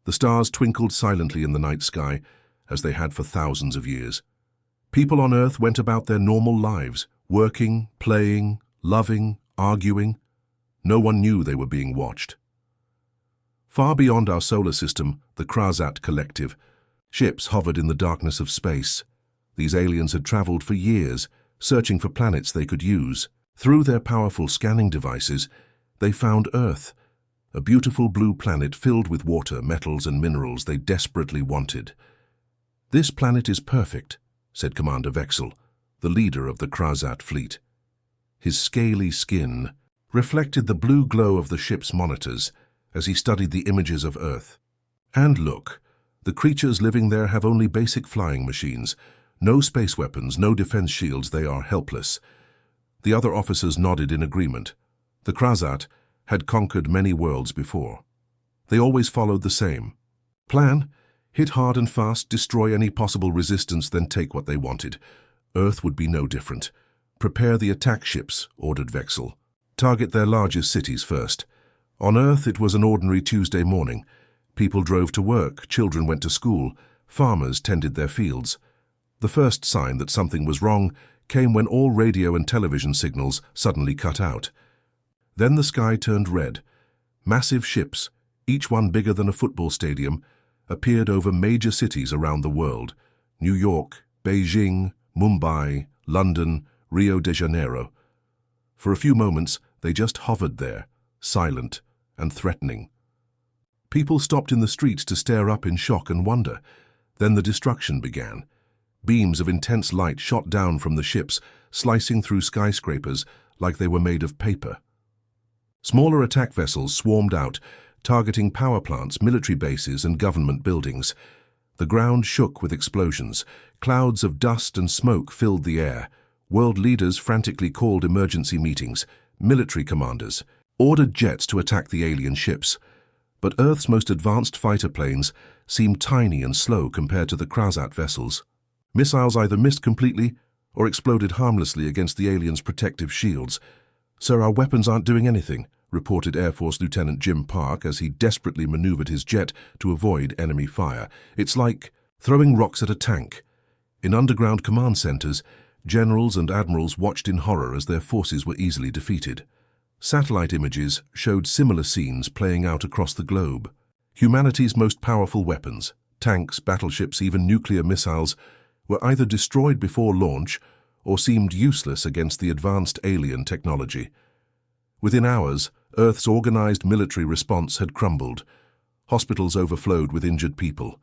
The stars twinkled silently in the night sky, as they had for thousands of years. People on Earth went about their normal lives, working, playing, loving, arguing. No one knew they were being watched. Far beyond our solar system, the Krasat Collective, ships hovered in the darkness of space. These aliens had traveled for years, searching for planets they could use. Through their powerful scanning devices, they found Earth, a beautiful blue planet filled with water, metals, and minerals they desperately wanted. "This planet is perfect," said Commander Vexel, the leader of the Krasat fleet. His scaly skin reflected the blue glow of the ship's monitors as he studied the images of Earth. "And look, the creatures living there have only basic flying machines, no space weapons, no defense shields. They are helpless." The other officers nodded in agreement. The Krasat had conquered many worlds before. They always followed the same plan: hit hard and fast, destroy any possible resistance, then take what they wanted. Earth would be no different. "Prepare the attack ships," ordered Vexel. "Target their largest cities first." On Earth, it was an ordinary Tuesday morning. People drove to work, children went to school, farmers tended their fields. The first sign that something was wrong came when all radio and television signals suddenly cut out. Then the sky turned red. Massive ships, each one bigger than a football stadium, appeared over major cities around the world: New York, Beijing, Mumbai, London, Rio de Janeiro. For a few moments, they just hovered there, silent and threatening. People stopped in the streets to stare up in shock and wonder. Then the destruction began. Beams of intense light shot down from the ships, slicing through skyscrapers like they were made of paper. Smaller attack vessels swarmed out, targeting power plants, military bases, and government buildings. The ground shook with explosions. Clouds of dust and smoke filled the air. World leaders frantically called emergency meetings. Military commanders ordered jets to attack the alien ships. But Earth's most advanced fighter planes seemed tiny and slow compared to the Krasat vessels. Missiles either missed completely or exploded harmlessly against the aliens' protective shields. "Sir, our weapons aren't doing anything," reported Air Force Lieutenant Jim Park as he desperately maneuvered his jet to avoid enemy fire. "It's like throwing rocks at a tank." In underground command centers, generals and admirals watched in horror as their forces were easily defeated. Satellite images showed similar scenes playing out across the globe. Humanity's most powerful weapons, tanks, battleships, even nuclear missiles, were either destroyed before launch or seemed useless against the advanced alien technology. Within hours, Earth's organized military response had crumbled. Hospitals overflowed with injured people.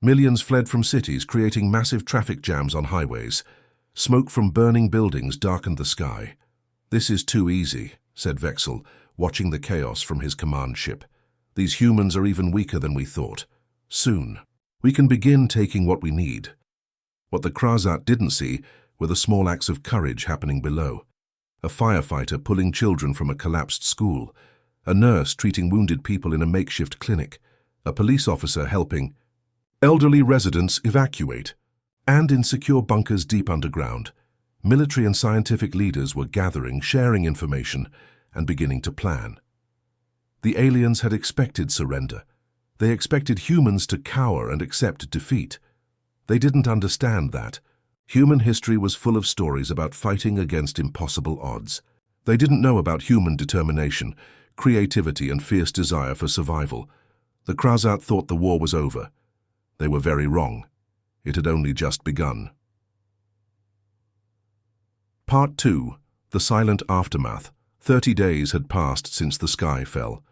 Millions fled from cities, creating massive traffic jams on highways. Smoke from burning buildings darkened the sky. "This is too easy," said Vexel, watching the chaos from his command ship. "These humans are even weaker than we thought. Soon, we can begin taking what we need." What the Krasat didn't see were the small acts of courage happening below. A firefighter pulling children from a collapsed school, a nurse treating wounded people in a makeshift clinic, a police officer helping elderly residents evacuate, and in secure bunkers deep underground. Military and scientific leaders were gathering, sharing information, and beginning to plan. The aliens had expected surrender. They expected humans to cower and accept defeat. They didn't understand that. Human history was full of stories about fighting against impossible odds. They didn't know about human determination, creativity, and fierce desire for survival. The Krasat thought the war was over. They were very wrong. It had only just begun. Part 2. The Silent Aftermath. 30 days had passed since the sky fell.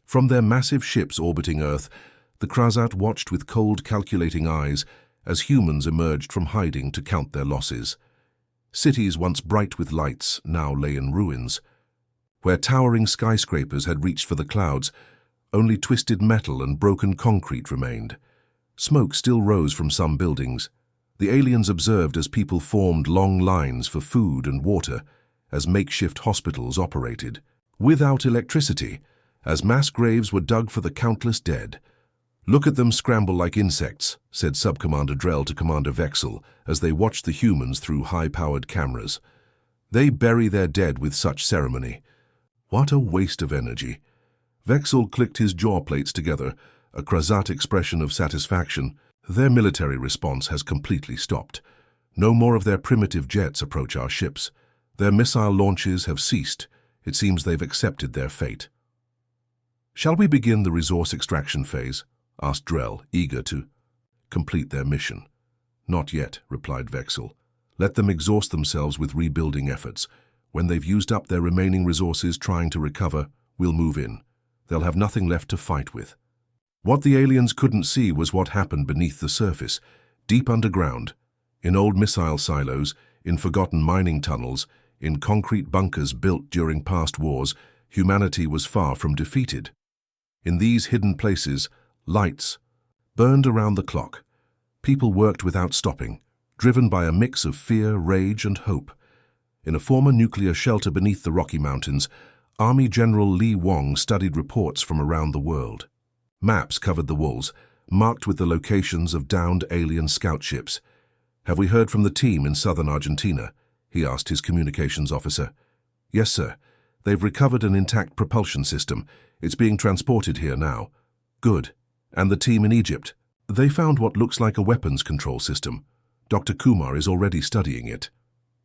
From their massive ships orbiting Earth, the Krasat watched with cold, calculating eyes as humans emerged from hiding to count their losses. Cities once bright with lights now lay in ruins. Where towering skyscrapers had reached for the clouds, only twisted metal and broken concrete remained. Smoke still rose from some buildings. The aliens observed as people formed long lines for food and water, as makeshift hospitals operated. Without electricity, as mass graves were dug for the countless dead. "Look at them scramble like insects," said Sub-Commander Drell to Commander Vexel as they watched the humans through high-powered cameras. "They bury their dead with such ceremony. What a waste of energy." Vexel clicked his jaw plates together, a Krasat expression of satisfaction. Their military response has completely stopped. No more of their primitive jets approach our ships. Their missile launches have ceased. It seems they've accepted their fate. "Shall we begin the resource extraction phase?" asked Drell, eager to complete their mission. "Not yet," replied Vexel. "Let them exhaust themselves with rebuilding efforts. When they've used up their remaining resources trying to recover, we'll move in. They'll have nothing left to fight with." What the aliens couldn't see was what happened beneath the surface, deep underground, in old missile silos, in forgotten mining tunnels, in concrete bunkers built during past wars. Humanity was far from defeated. In these hidden places, lights burned around the clock. People worked without stopping, driven by a mix of fear, rage, and hope. In a former nuclear shelter beneath the Rocky Mountains, Army General Li Wang studied reports from around the world. Maps covered the walls, marked with the locations of downed alien scout ships. "Have we heard from the team in southern Argentina?" he asked his communications officer. "Yes, sir. They've recovered an intact propulsion system. It's being transported here now." "Good. And the team in Egypt?" "They found what looks like a weapons control system. Dr. Kumar is already studying it."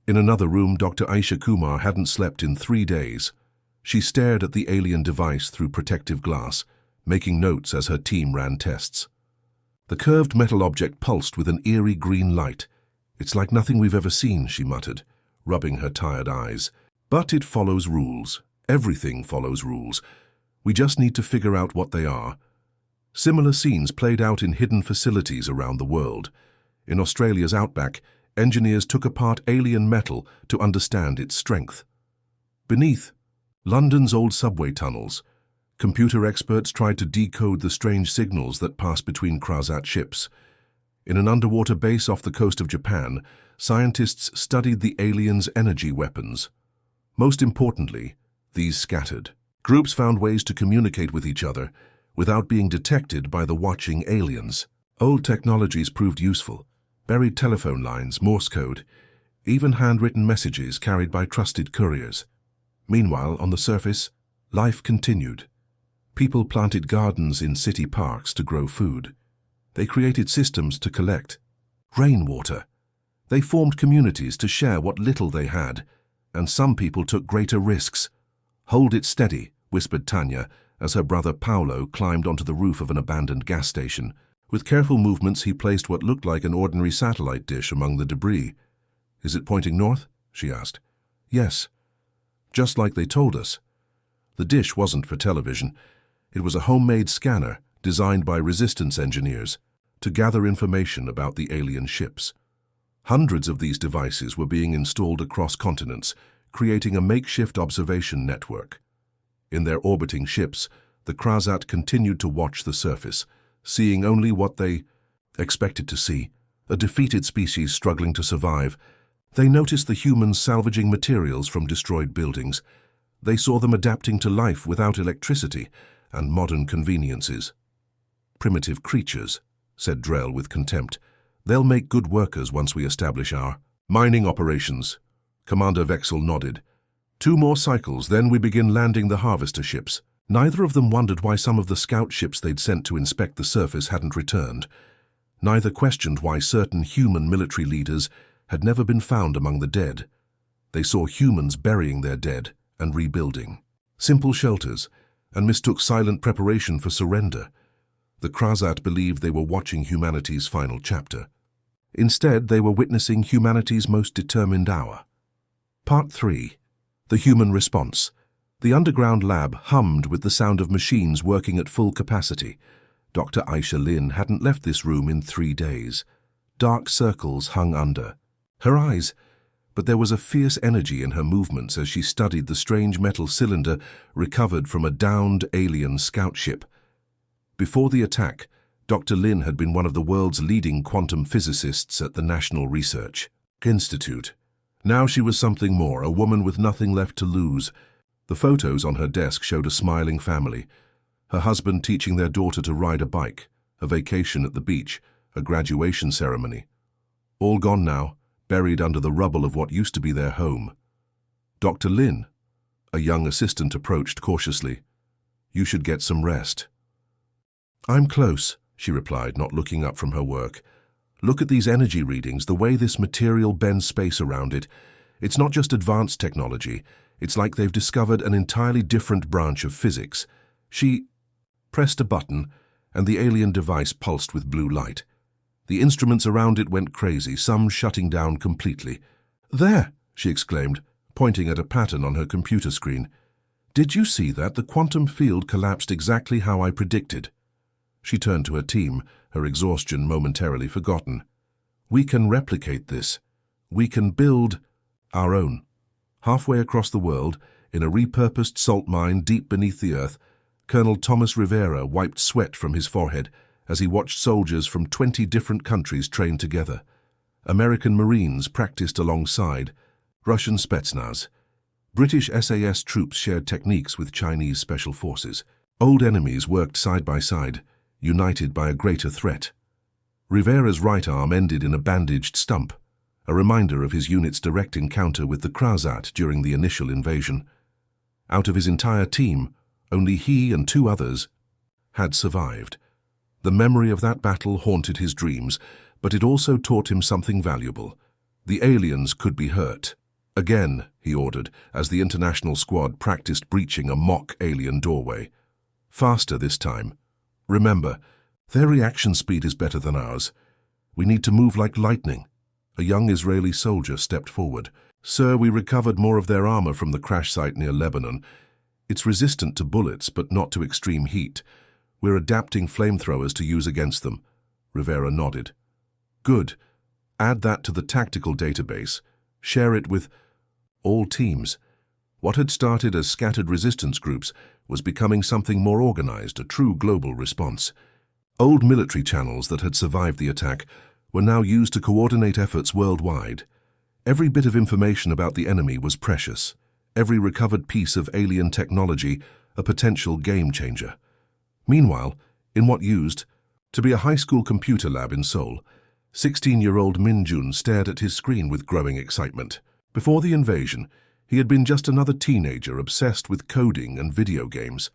In another room, Dr. Aisha Kumar hadn't slept in 3 days. She stared at the alien device through protective glass, making notes as her team ran tests. The curved metal object pulsed with an eerie green light. "It's like nothing we've ever seen," she muttered, rubbing her tired eyes. "But it follows rules. Everything follows rules. We just need to figure out what they are." Similar scenes played out in hidden facilities around the world. In Australia's outback, engineers took apart alien metal to understand its strength. Beneath London's old subway tunnels, computer experts tried to decode the strange signals that passed between Krasat ships. In an underwater base off the coast of Japan, scientists studied the aliens' energy weapons. Most importantly, these scattered. Groups found ways to communicate with each other without being detected by the watching aliens. Old technologies proved useful. Buried telephone lines, Morse code, even handwritten messages carried by trusted couriers. Meanwhile, on the surface, life continued. People planted gardens in city parks to grow food. They created systems to collect rainwater. They formed communities to share what little they had, and some people took greater risks. "Hold it steady," whispered Tanya as her brother Paolo climbed onto the roof of an abandoned gas station. With careful movements, he placed what looked like an ordinary satellite dish among the debris. "Is it pointing north?" she asked. "Yes, just like they told us." The dish wasn't for television. It was a homemade scanner designed by resistance engineers to gather information about the alien ships. Hundreds of these devices were being installed across continents, creating a makeshift observation network. In their orbiting ships, the Krasat continued to watch the surface, seeing only what they expected to see, a defeated species struggling to survive. They noticed the humans salvaging materials from destroyed buildings. They saw them adapting to life without electricity and modern conveniences. "Primitive creatures," said Drell with contempt. "They'll make good workers once we establish our mining operations." Commander Vexel nodded. "2 more cycles, then we begin landing the harvester ships." Neither of them wondered why some of the scout ships they'd sent to inspect the surface hadn't returned. Neither questioned why certain human military leaders had never been found among the dead. They saw humans burying their dead and rebuilding. Simple shelters, and mistook silent preparation for surrender. The Krasat believed they were watching humanity's final chapter. Instead, they were witnessing humanity's most determined hour. Part 3. The Human Response. The underground lab hummed with the sound of machines working at full capacity. Dr. Aisha Lin hadn't left this room in 3 days. Dark circles hung under her eyes, but there was a fierce energy in her movements as she studied the strange metal cylinder recovered from a downed alien scout ship. Before the attack, Dr. Lin had been one of the world's leading quantum physicists at the National Research Institute. Now she was something more, a woman with nothing left to lose. The photos on her desk showed a smiling family, her husband teaching their daughter to ride a bike, a vacation at the beach, a graduation ceremony. All gone now, buried under the rubble of what used to be their home. "Dr. Lin," a young assistant approached cautiously. "You should get some rest." I'm close, she replied, not looking up from her work. Look at these energy readings, the way this material bends space around it. It's not just advanced technology. It's like they've discovered an entirely different branch of physics. She pressed a button, and the alien device pulsed with blue light. The instruments around it went crazy, some shutting down completely. "There!" she exclaimed, pointing at a pattern on her computer screen. "Did you see that? The quantum field collapsed exactly how I predicted." She turned to her team, her exhaustion momentarily forgotten. "We can replicate this. We can build our own." Halfway across the world, in a repurposed salt mine deep beneath the earth, Colonel Thomas Rivera wiped sweat from his forehead as he watched soldiers from 20 different countries train together. American Marines practiced alongside, Russian Spetsnaz. British SAS troops shared techniques with Chinese special forces. Old enemies worked side by side, united by a greater threat. Rivera's right arm ended in a bandaged stump, a reminder of his unit's direct encounter with the Krasat during the initial invasion. Out of his entire team, only he and 2 others had survived. The memory of that battle haunted his dreams, but it also taught him something valuable. The aliens could be hurt. "Again," he ordered, as the international squad practiced breaching a mock alien doorway. "Faster this time. Remember, their reaction speed is better than ours. We need to move like lightning." A young Israeli soldier stepped forward. "Sir, we recovered more of their armor from the crash site near Lebanon. It's resistant to bullets, but not to extreme heat. We're adapting flamethrowers to use against them." Rivera nodded. "Good. Add that to the tactical database. Share it with all teams." What had started as scattered resistance groups was becoming something more organized, a true global response. Old military channels that had survived the attack were now used to coordinate efforts worldwide. Every bit of information about the enemy was precious. Every recovered piece of alien technology a potential game changer. Meanwhile, in what used to be a high school computer lab in Seoul, 16-year-old Min Jun stared at his screen with growing excitement. Before the invasion, he had been just another teenager obsessed with coding and video games.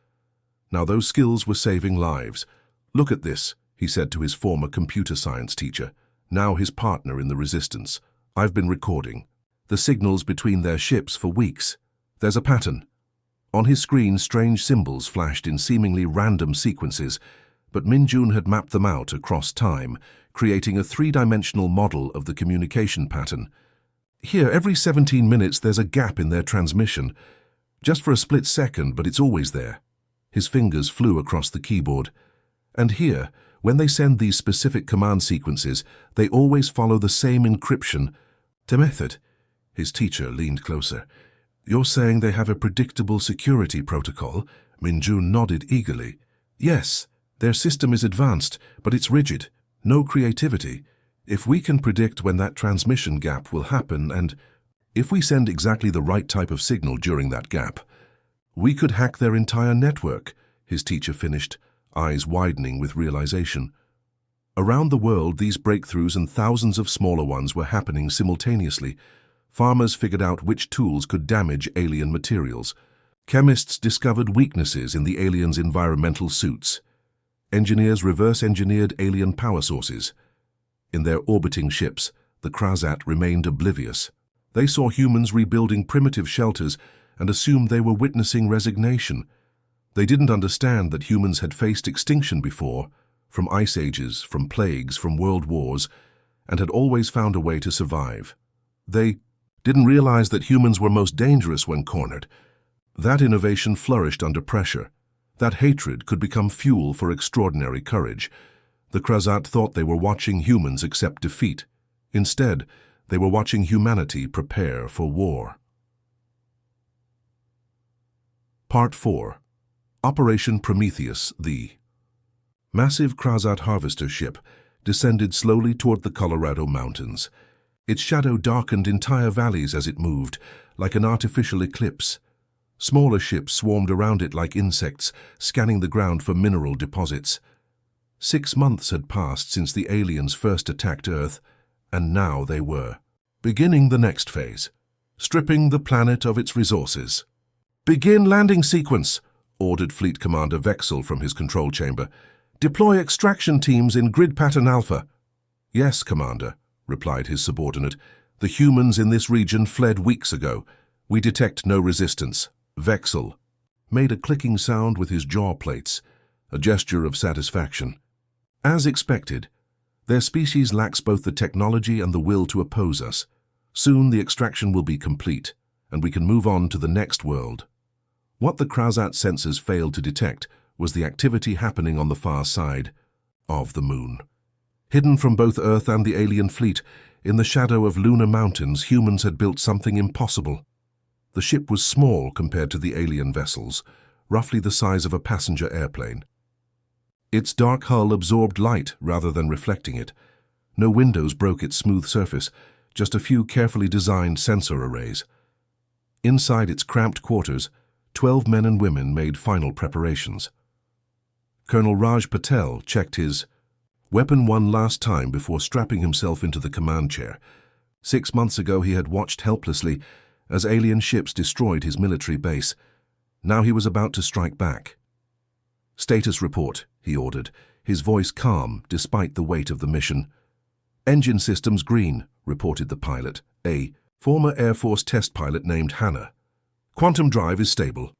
Now those skills were saving lives. "Look at this," he said to his former computer science teacher, now his partner in the resistance. "I've been recording the signals between their ships for weeks. There's a pattern." On his screen, strange symbols flashed in seemingly random sequences, but Min Jun had mapped them out across time, creating a 3-dimensional model of the communication pattern. "Here, every 17 minutes there's a gap in their transmission. Just for a split second, but it's always there." His fingers flew across the keyboard. "And here, when they send these specific command sequences, they always follow the same encryption method." His teacher leaned closer. "You're saying they have a predictable security protocol?" Min Jun nodded eagerly. "Yes, their system is advanced, but it's rigid. No creativity. If we can predict when that transmission gap will happen, and if we send exactly the right type of signal during that gap, we could hack their entire network," his teacher finished, eyes widening with realization. Around the world, these breakthroughs and thousands of smaller ones were happening simultaneously. Farmers figured out which tools could damage alien materials. Chemists discovered weaknesses in the aliens' environmental suits. Engineers reverse-engineered alien power sources. In their orbiting ships, the Krasat remained oblivious. They saw humans rebuilding primitive shelters and assumed they were witnessing resignation. They didn't understand that humans had faced extinction before, from ice ages, from plagues, from world wars, and had always found a way to survive. They didn't realize that humans were most dangerous when cornered. That innovation flourished under pressure. That hatred could become fuel for extraordinary courage. The Krasat thought they were watching humans accept defeat. Instead, they were watching humanity prepare for war. Part 4. Operation Prometheus. The massive Krasat harvester ship descended slowly toward the Colorado mountains. Its shadow darkened entire valleys as it moved, like an artificial eclipse. Smaller ships swarmed around it like insects, scanning the ground for mineral deposits. 6 months had passed since the aliens first attacked Earth, and now they were beginning the next phase, stripping the planet of its resources. "Begin landing sequence," ordered Fleet Commander Vexel from his control chamber. Deploy extraction teams in grid pattern Alpha. Yes, Commander, replied his subordinate. The humans in this region fled weeks ago. We detect no resistance. Vexel made a clicking sound with his jaw plates, a gesture of satisfaction. As expected, their species lacks both the technology and the will to oppose us. Soon the extraction will be complete, and we can move on to the next world. What the Krauzat sensors failed to detect was the activity happening on the far side of the moon. Hidden from both Earth and the alien fleet, in the shadow of lunar mountains, humans had built something impossible. The ship was small compared to the alien vessels, roughly the size of a passenger airplane. Its dark hull absorbed light rather than reflecting it. No windows broke its smooth surface, just a few carefully designed sensor arrays. Inside its cramped quarters, 12 men and women made final preparations. Colonel Raj Patel checked his weapon one last time before strapping himself into the command chair. 6 months ago he had watched helplessly as alien ships destroyed his military base. Now he was about to strike back. Status report, he ordered, his voice calm despite the weight of the mission. Engine systems green, reported the pilot, a former Air Force test pilot named Hannah. Quantum drive is stable.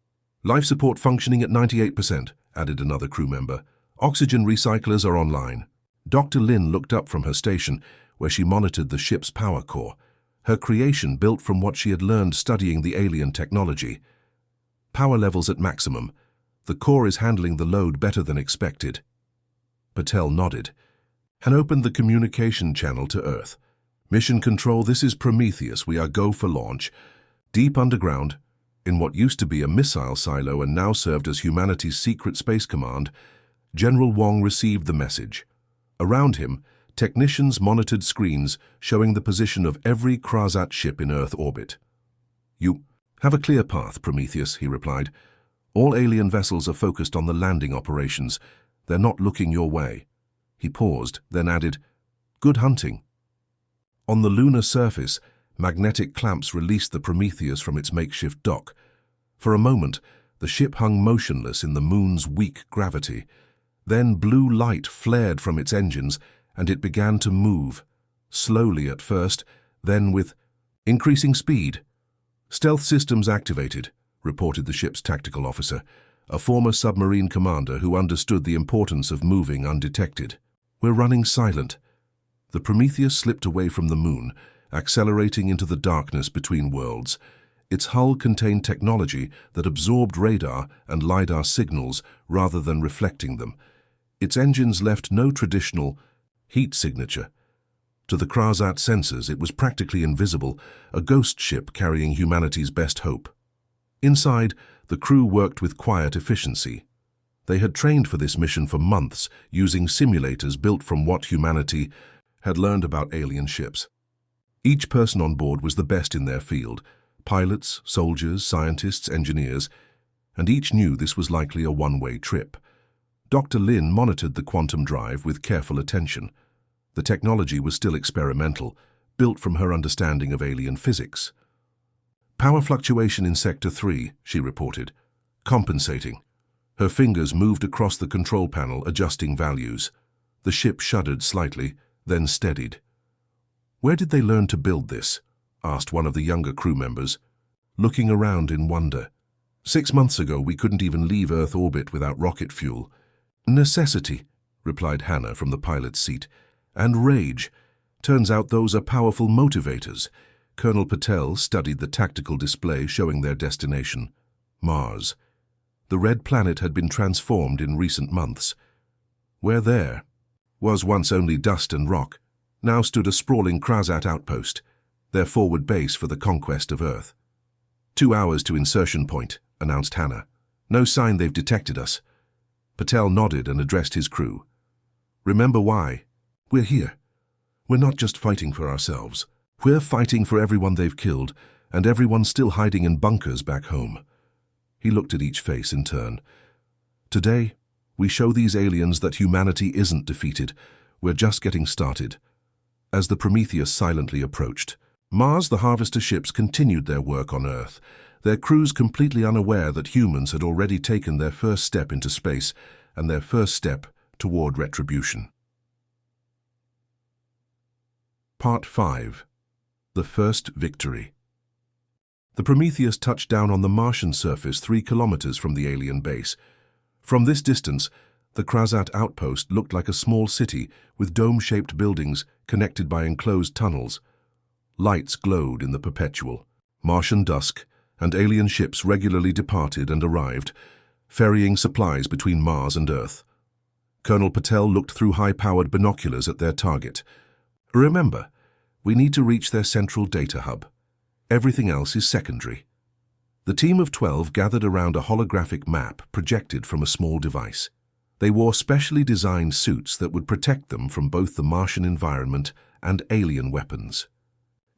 Life support functioning at 98%, added another crew member. Oxygen recyclers are online. Dr. Lin looked up from her station, where she monitored the ship's power core, her creation built from what she had learned studying the alien technology. Power levels at maximum. The core is handling the load better than expected. Patel nodded and opened the communication channel to Earth. Mission Control, this is Prometheus. We are go for launch. Deep underground, in what used to be a missile silo and now served as humanity's secret space command, General Wong received the message. Around him, technicians monitored screens showing the position of every Krauzat ship in Earth orbit. You have a clear path, Prometheus, he replied. All alien vessels are focused on the landing operations. They're not looking your way. He paused, then added, Good hunting. On the lunar surface, magnetic clamps released the Prometheus from its makeshift dock. For a moment, the ship hung motionless in the moon's weak gravity. Then blue light flared from its engines, and it began to move, slowly at first, then with increasing speed. Stealth systems activated, reported the ship's tactical officer, a former submarine commander who understood the importance of moving undetected. We're running silent. The Prometheus slipped away from the moon, accelerating into the darkness between worlds. Its hull contained technology that absorbed radar and LiDAR signals rather than reflecting them. Its engines left no traditional heat signature. To the Krauzat sensors, it was practically invisible, a ghost ship carrying humanity's best hope. Inside, the crew worked with quiet efficiency. They had trained for this mission for months, using simulators built from what humanity had learned about alien ships. Each person on board was the best in their field, pilots, soldiers, scientists, engineers, and each knew this was likely a one-way trip. Dr. Lin monitored the quantum drive with careful attention. The technology was still experimental, built from her understanding of alien physics. Power fluctuation in Sector 3, she reported. Compensating. Her fingers moved across the control panel, adjusting values. The ship shuddered slightly, then steadied. Where did they learn to build this? Asked one of the younger crew members, looking around in wonder. 6 months ago, we couldn't even leave Earth orbit without rocket fuel. Necessity, replied Hannah from the pilot's seat. And rage. Turns out those are powerful motivators. Colonel Patel studied the tactical display showing their destination, Mars. The red planet had been transformed in recent months. Where there was once only dust and rock, now stood a sprawling Krauzat outpost, their forward base for the conquest of Earth. 2 hours to insertion point, announced Hannah. No sign they've detected us. Patel nodded and addressed his crew. Remember why? We're here. We're not just fighting for ourselves. We're fighting for everyone they've killed, and everyone still hiding in bunkers back home. He looked at each face in turn. Today, we show these aliens that humanity isn't defeated. We're just getting started. As the Prometheus silently approached, Mars, the harvester ships continued their work on Earth, their crews completely unaware that humans had already taken their first step into space, and their first step toward Retribution. Part 5. The First Victory. The Prometheus touched down on the Martian surface 3 kilometers from the alien base. From this distance, the Krasat outpost looked like a small city with dome-shaped buildings connected by enclosed tunnels. Lights glowed in the perpetual Martian dusk, and alien ships regularly departed and arrived, ferrying supplies between Mars and Earth. Colonel Patel looked through high-powered binoculars at their target. Remember, we need to reach their central data hub. Everything else is secondary. The team of 12 gathered around a holographic map projected from a small device. They wore specially designed suits that would protect them from both the Martian environment and alien weapons.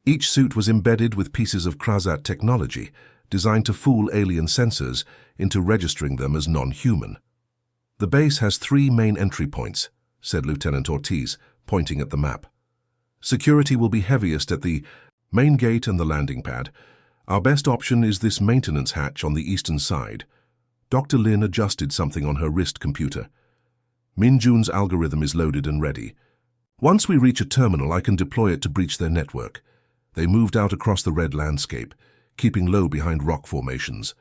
Each suit was embedded with pieces of Krasat technology designed to fool alien sensors into registering them as non-human. "The base has 3 main entry points," said Lieutenant Ortiz, pointing at the map. "Security will be heaviest at the main gate and the landing pad. Our best option is this maintenance hatch on the eastern side." Dr. Lin adjusted something on her wrist computer. "Minjun's algorithm is loaded and ready. Once we reach a terminal, I can deploy it to breach their network." They moved out across the red landscape, keeping low behind rock formations.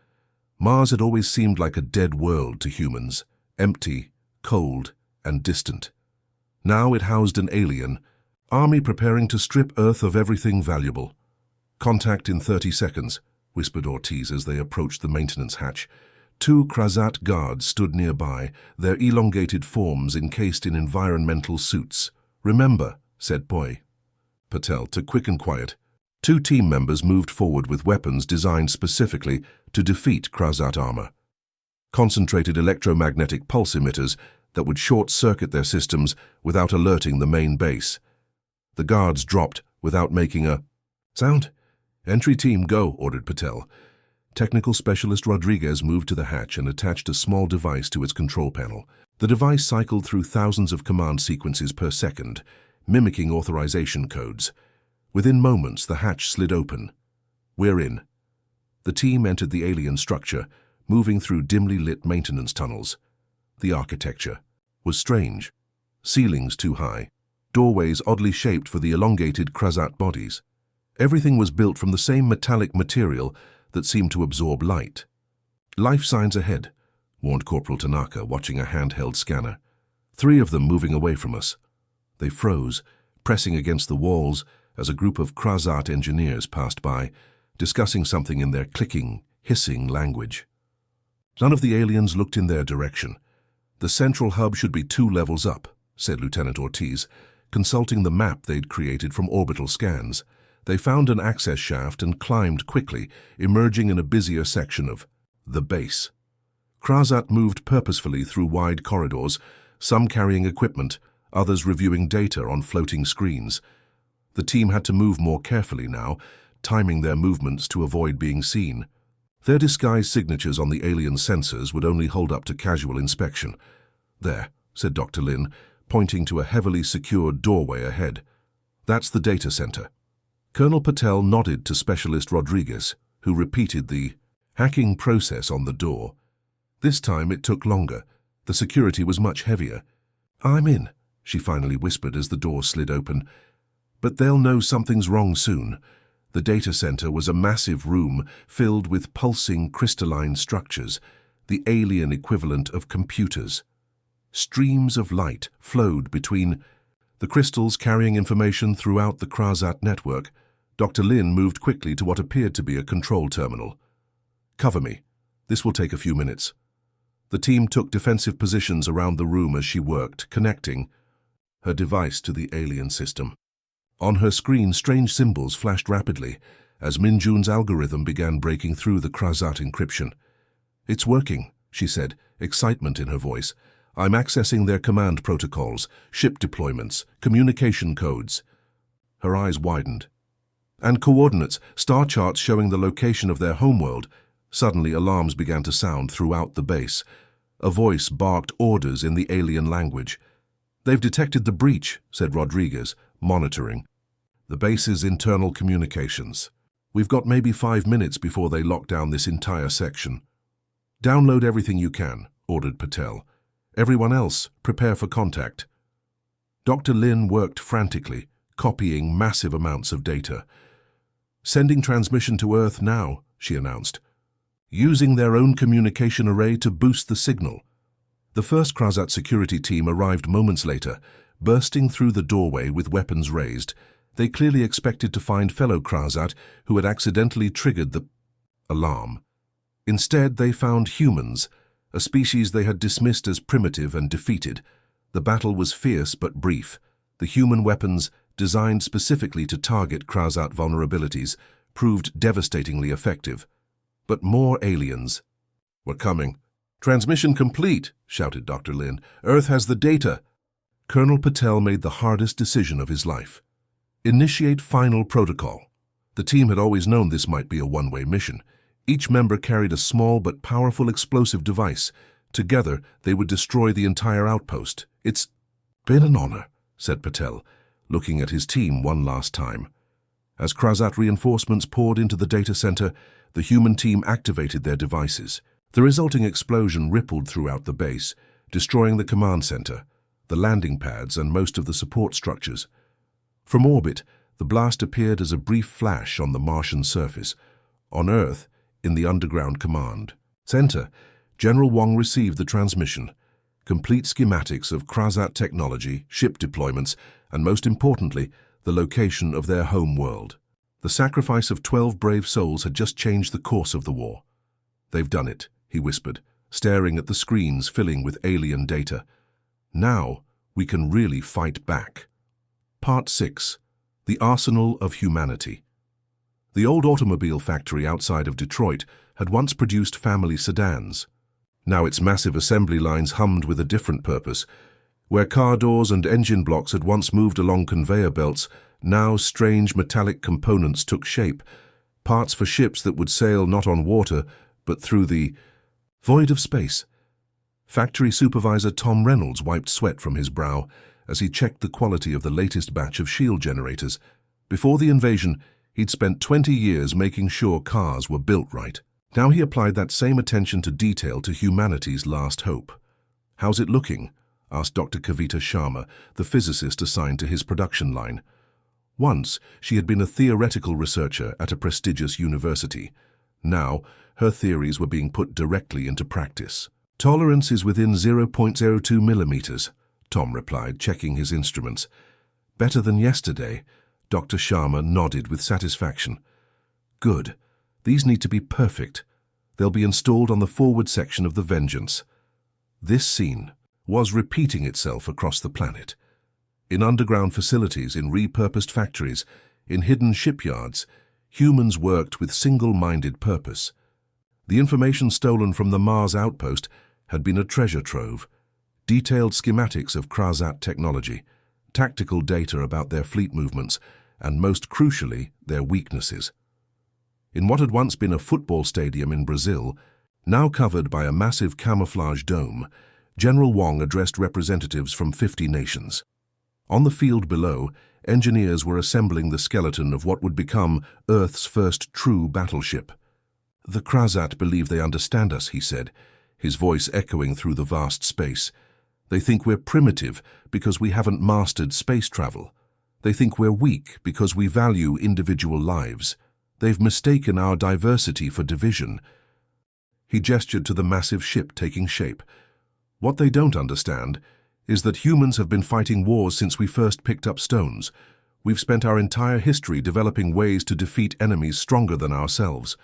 Mars had always seemed like a dead world to humans, empty, cold, and distant. Now it housed an alien army preparing to strip Earth of everything valuable. "Contact in 30 seconds, whispered Ortiz as they approached the maintenance hatch. 2 Krasat guards stood nearby, their elongated forms encased in environmental suits. "Remember," said Patel to quick and quiet. 2 team members moved forward with weapons designed specifically to defeat Krasat armor. Concentrated electromagnetic pulse emitters that would short-circuit their systems without alerting the main base. The guards dropped without making a sound. "Entry team, go," ordered Patel. Technical Specialist Rodriguez moved to the hatch and attached a small device to its control panel. The device cycled through thousands of command sequences per second, mimicking authorization codes. Within moments, the hatch slid open. "We're in." The team entered the alien structure, moving through dimly lit maintenance tunnels. The architecture was strange. Ceilings too high, doorways oddly shaped for the elongated Krasat bodies. Everything was built from the same metallic material that seemed to absorb light. "Life signs ahead," warned Corporal Tanaka, watching a handheld scanner. 3 of them moving away from us. They froze, pressing against the walls as a group of Krasat engineers passed by, discussing something in their clicking, hissing language. None of the aliens looked in their direction. "The central hub should be 2 levels up," said Lieutenant Ortiz, consulting the map they'd created from orbital scans. They found an access shaft and climbed quickly, emerging in a busier section of the base. Krasat moved purposefully through wide corridors, some carrying equipment, others reviewing data on floating screens. The team had to move more carefully now, timing their movements to avoid being seen. Their disguised signatures on the alien sensors would only hold up to casual inspection. "There," said Dr. Lin, pointing to a heavily secured doorway ahead. "That's the data center." Colonel Patel nodded to Specialist Rodriguez, who repeated the hacking process on the door. This time it took longer. The security was much heavier. "I'm in," she finally whispered as the door slid open. "But they'll know something's wrong soon." The data center was a massive room filled with pulsing crystalline structures, the alien equivalent of computers. Streams of light flowed between the crystals, carrying information throughout the Krasat network. Dr. Lin moved quickly to what appeared to be a control terminal. "Cover me. This will take a few minutes." The team took defensive positions around the room as she worked, connecting her device to the alien system. On her screen, strange symbols flashed rapidly as Minjun's algorithm began breaking through the Krasat encryption. "It's working," she said, excitement in her voice. "I'm accessing their command protocols, ship deployments, communication codes." Her eyes widened. "And coordinates, star charts showing the location of their homeworld." Suddenly, alarms began to sound throughout the base. A voice barked orders in the alien language. "They've detected the breach," said Rodriguez, monitoring the base's internal communications. "We've got maybe 5 minutes before they lock down this entire section." "Download everything you can," ordered Patel. Everyone else, prepare for contact. Dr. Lin worked frantically, copying massive amounts of data. Sending transmission to Earth now, she announced. Using their own communication array to boost the signal. The first Krasat security team arrived moments later, bursting through the doorway with weapons raised. They clearly expected to find fellow Krasat who had accidentally triggered the alarm. Instead, they found humans, a species they had dismissed as primitive and defeated. The battle was fierce but brief. The human weapons, designed specifically to target Krasat vulnerabilities, proved devastatingly effective. But more aliens were coming. "Transmission complete," shouted Dr. Lin. "Earth has the data." Colonel Patel made the hardest decision of his life. Initiate final protocol. The team had always known this might be a one-way mission. Each member carried a small but powerful explosive device. Together, they would destroy the entire outpost. "It's been an honor," said Patel, looking at his team one last time. As Krasat reinforcements poured into the data center, the human team activated their devices. The resulting explosion rippled throughout the base, destroying the command center, the landing pads, and most of the support structures. From orbit, the blast appeared as a brief flash on the Martian surface. On Earth, in the underground command center, General Wong received the transmission, complete schematics of Krasat technology, ship deployments, and most importantly, the location of their home world. The sacrifice of 12 brave souls had just changed the course of the war. "They've done it," he whispered, staring at the screens filling with alien data. "Now we can really fight back." Part 6. The Arsenal of Humanity. The old automobile factory outside of Detroit had once produced family sedans. Now its massive assembly lines hummed with a different purpose. Where car doors and engine blocks had once moved along conveyor belts, now strange metallic components took shape, parts for ships that would sail not on water, but through the void of space. Factory supervisor Tom Reynolds wiped sweat from his brow as he checked the quality of the latest batch of shield generators. Before the invasion, he'd spent 20 years making sure cars were built right. Now he applied that same attention to detail to humanity's last hope. "How's it looking?" asked Dr. Kavita Sharma, the physicist assigned to his production line. Once, she had been a theoretical researcher at a prestigious university. Now, her theories were being put directly into practice. "Tolerance is within 0.02 millimeters, Tom replied, checking his instruments. "Better than yesterday," Dr. Sharma nodded with satisfaction. "Good. These need to be perfect. They'll be installed on the forward section of the Vengeance." This scene was repeating itself across the planet. In underground facilities, in repurposed factories, in hidden shipyards, humans worked with single-minded purpose. The information stolen from the Mars outpost had been a treasure trove. Detailed schematics of Krasat technology, tactical data about their fleet movements, and most crucially, their weaknesses. In what had once been a football stadium in Brazil, now covered by a massive camouflage dome, General Wong addressed representatives from 50 nations. On the field below, engineers were assembling the skeleton of what would become Earth's first true battleship. "The Krasat believe they understand us," he said, his voice echoing through the vast space. "They think we're primitive because we haven't mastered space travel. They think we're weak because we value individual lives. They've mistaken our diversity for division." He gestured to the massive ship taking shape. "What they don't understand is that humans have been fighting wars since we first picked up stones. We've spent our entire history developing ways to defeat enemies stronger than ourselves."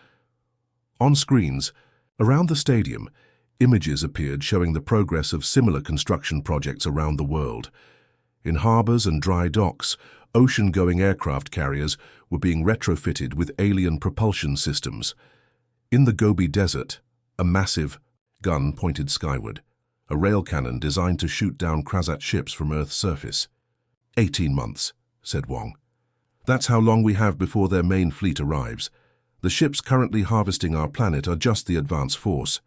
On screens, around the stadium, images appeared showing the progress of similar construction projects around the world. In harbors and dry docks, ocean-going aircraft carriers were being retrofitted with alien propulsion systems. In the Gobi Desert, a massive gun pointed skyward, a rail cannon designed to shoot down Krasat ships from Earth's surface. 18 months, said Wong. "That's how long we have before their main fleet arrives. The ships currently harvesting our planet are just the advance force.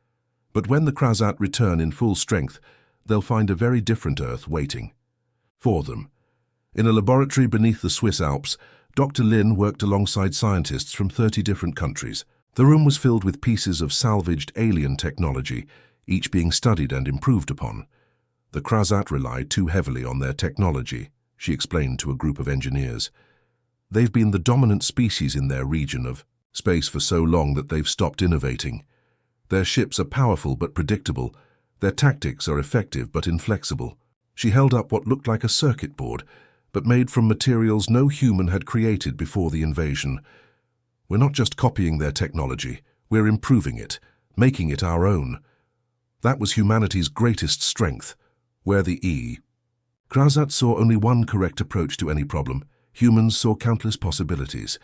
But when the Krasat return in full strength, they'll find a very different Earth waiting for them." In a laboratory beneath the Swiss Alps, Dr. Lin worked alongside scientists from 30 different countries. The room was filled with pieces of salvaged alien technology, each being studied and improved upon. The Krasat rely too heavily on their technology, she explained to a group of engineers. They've been the dominant species in their region of space for so long that they've stopped innovating. Their ships are powerful but predictable. Their tactics are effective but inflexible. She held up what looked like a circuit board, but made from materials no human had created before the invasion. We're not just copying their technology, we're improving it, making it our own. That was humanity's greatest strength. Where the E. Krasat saw only one correct approach to any problem. Humans saw countless possibilities.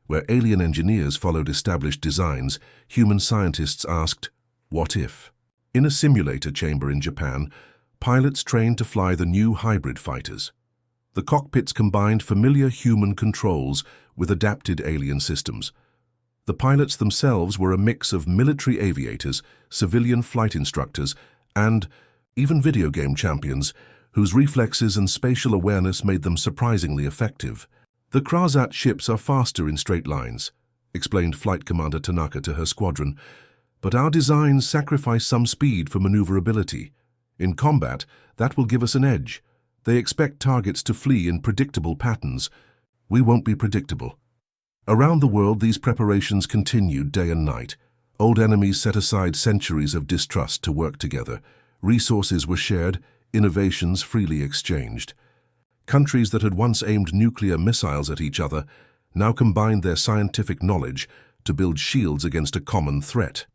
Where alien engineers followed established designs, human scientists asked, what if? In a simulator chamber in Japan, pilots trained to fly the new hybrid fighters. The cockpits combined familiar human controls with adapted alien systems. The pilots themselves were a mix of military aviators, civilian flight instructors, and even video game champions, whose reflexes and spatial awareness made them surprisingly effective. The Krasat ships are faster in straight lines, explained Flight Commander Tanaka to her squadron, but our designs sacrifice some speed for maneuverability. In combat, that will give us an edge. They expect targets to flee in predictable patterns. We won't be predictable. Around the world, these preparations continued day and night. Old enemies set aside centuries of distrust to work together. Resources were shared, innovations freely exchanged. Countries that had once aimed nuclear missiles at each other now combined their scientific knowledge to build shields against a common threat.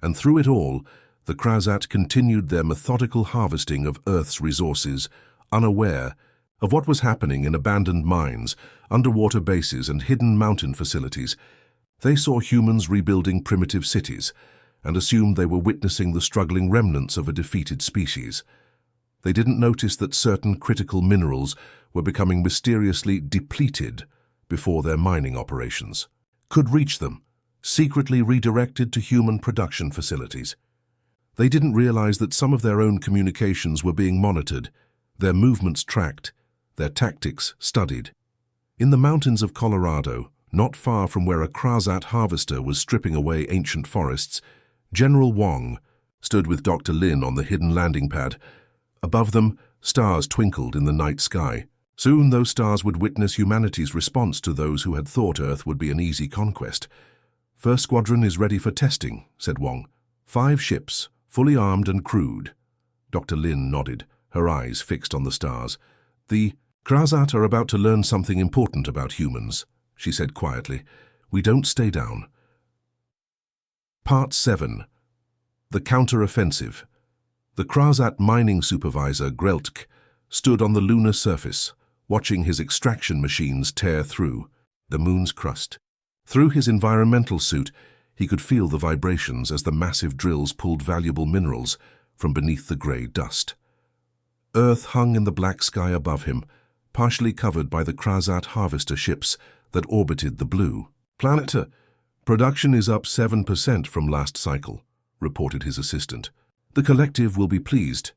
And through it all, the Krasat continued their methodical harvesting of Earth's resources, unaware of what was happening in abandoned mines, underwater bases, and hidden mountain facilities. They saw humans rebuilding primitive cities and assumed they were witnessing the struggling remnants of a defeated species. They didn't notice that certain critical minerals were becoming mysteriously depleted before their mining operations could reach them, secretly redirected to human production facilities. They didn't realize that some of their own communications were being monitored, their movements tracked, their tactics studied. In the mountains of Colorado, not far from where a Krasat harvester was stripping away ancient forests, General Wong stood with Dr. Lin on the hidden landing pad. Above them, stars twinkled in the night sky. Soon those stars would witness humanity's response to those who had thought Earth would be an easy conquest. "First squadron is ready for testing," said Wong. 5 ships, fully armed and crewed. Dr. Lin nodded, her eyes fixed on the stars. "The Krasat are about to learn something important about humans," she said quietly. "We don't stay down." Part 7. The Counter-Offensive. The Krasat mining supervisor, Greltk, stood on the lunar surface, watching his extraction machines tear through the moon's crust. Through his environmental suit, he could feel the vibrations as the massive drills pulled valuable minerals from beneath the grey dust. Earth hung in the black sky above him, partially covered by the Krasat harvester ships that orbited the blue. "Planet, production is up 7% from last cycle," reported his assistant. "The collective will be pleased."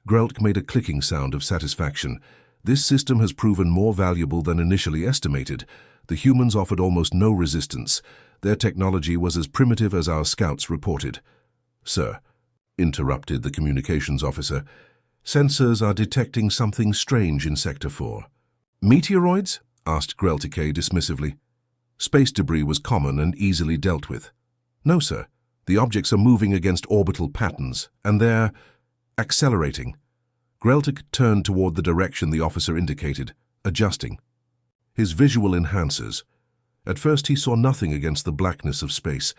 Greltk made a clicking sound of satisfaction. "This system has proven more valuable than initially estimated. The humans offered almost no resistance. Their technology was as primitive as our scouts reported." "Sir," interrupted the communications officer, "sensors are detecting something strange in Sector 4. "Meteoroids?" asked Greltike dismissively. Space debris was common and easily dealt with. "No, sir. The objects are moving against orbital patterns, and they're accelerating." Greltic turned toward the direction the officer indicated, adjusting his visual enhancers. At first he saw nothing against the blackness of space.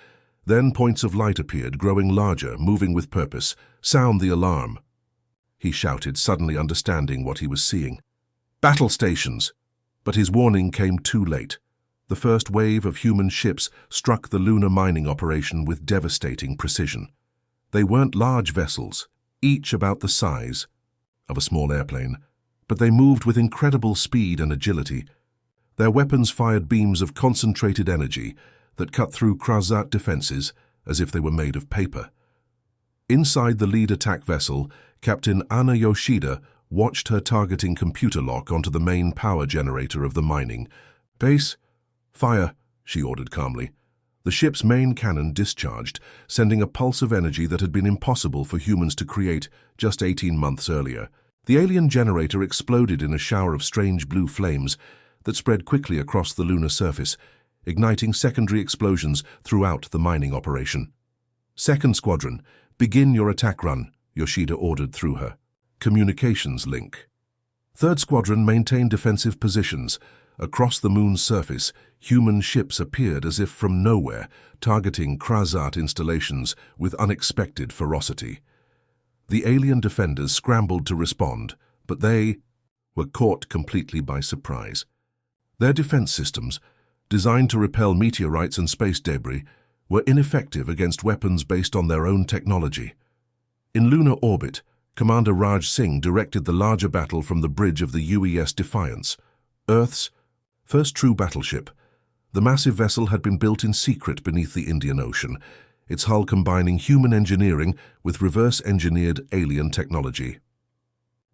Then points of light appeared, growing larger, moving with purpose. "Sound the alarm," he shouted, suddenly understanding what he was seeing. "Battle stations!" But his warning came too late. The first wave of human ships struck the lunar mining operation with devastating precision. They weren't large vessels, each about the size of a small airplane, but they moved with incredible speed and agility. Their weapons fired beams of concentrated energy that cut through Krasat defenses as if they were made of paper. Inside the lead attack vessel, Captain Anna Yoshida watched her targeting computer lock onto the main power generator of the mining. "Base, fire," she ordered calmly. The ship's main cannon discharged, sending a pulse of energy that had been impossible for humans to create just 18 months earlier. The alien generator exploded in a shower of strange blue flames that spread quickly across the lunar surface, igniting secondary explosions throughout the mining operation. "Second Squadron, begin your attack run," Yoshida ordered through her communications link. Third Squadron maintained defensive positions. Across the moon's surface, human ships appeared as if from nowhere, targeting Krasat installations with unexpected ferocity. The alien defenders scrambled to respond, but they were caught completely by surprise. Their defense systems, designed to repel meteorites and space debris, were ineffective against weapons based on their own technology. In lunar orbit, Commander Raj Singh directed the larger battle from the bridge of the UES Defiance, Earth's first true battleship. The massive vessel had been built in secret beneath the Indian Ocean, its hull combining human engineering with reverse-engineered alien technology.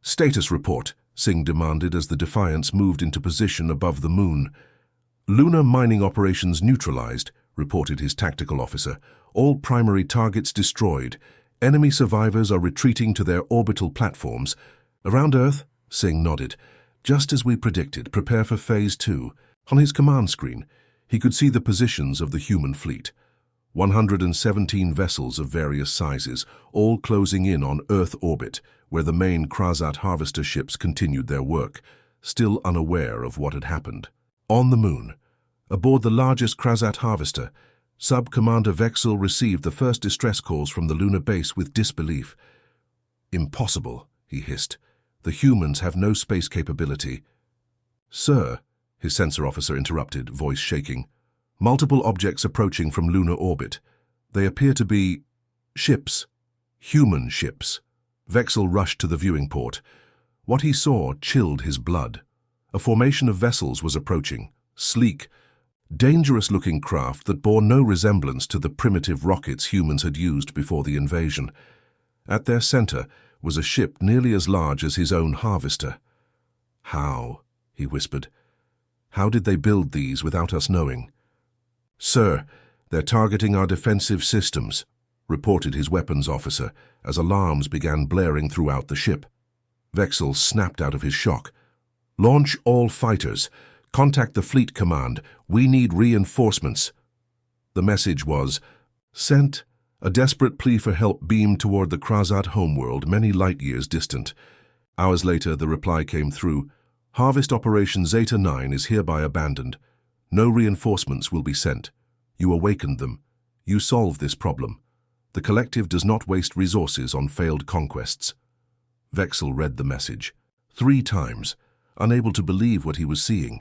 "Status report," Singh demanded as the Defiance moved into position above the moon. "Lunar mining operations neutralized," reported his tactical officer. "All primary targets destroyed. Enemy survivors are retreating to their orbital platforms." "Around Earth?" Singh nodded. "Just as we predicted, prepare for Phase 2. On his command screen, he could see the positions of the human fleet. 117 vessels of various sizes, all closing in on Earth orbit, where the main Krasat harvester ships continued their work, still unaware of what had happened. On the moon, aboard the largest Krasat harvester, Sub-Commander Vexel received the first distress calls from the lunar base with disbelief. "Impossible," he hissed. "The humans have no space capability." "Sir," his sensor officer interrupted, voice shaking. "Multiple objects approaching from lunar orbit. They appear to be ships. Human ships." Vexel rushed to the viewing port. What he saw chilled his blood. A formation of vessels was approaching, sleek, dangerous-looking craft that bore no resemblance to the primitive rockets humans had used before the invasion. At their center was a ship nearly as large as his own harvester. "How?" he whispered. "How did they build these without us knowing?" "Sir, they're targeting our defensive systems," reported his weapons officer as alarms began blaring throughout the ship. Vexel snapped out of his shock. "Launch all fighters. Contact the fleet command. We need reinforcements." The message was, "Sent." A desperate plea for help beamed toward the Krasat homeworld, many light-years distant. Hours later, the reply came through. "Harvest Operation Zeta 9 is hereby abandoned. No reinforcements will be sent. You awakened them. You solved this problem. The collective does not waste resources on failed conquests." Vexel read the message 3 times, unable to believe what he was seeing.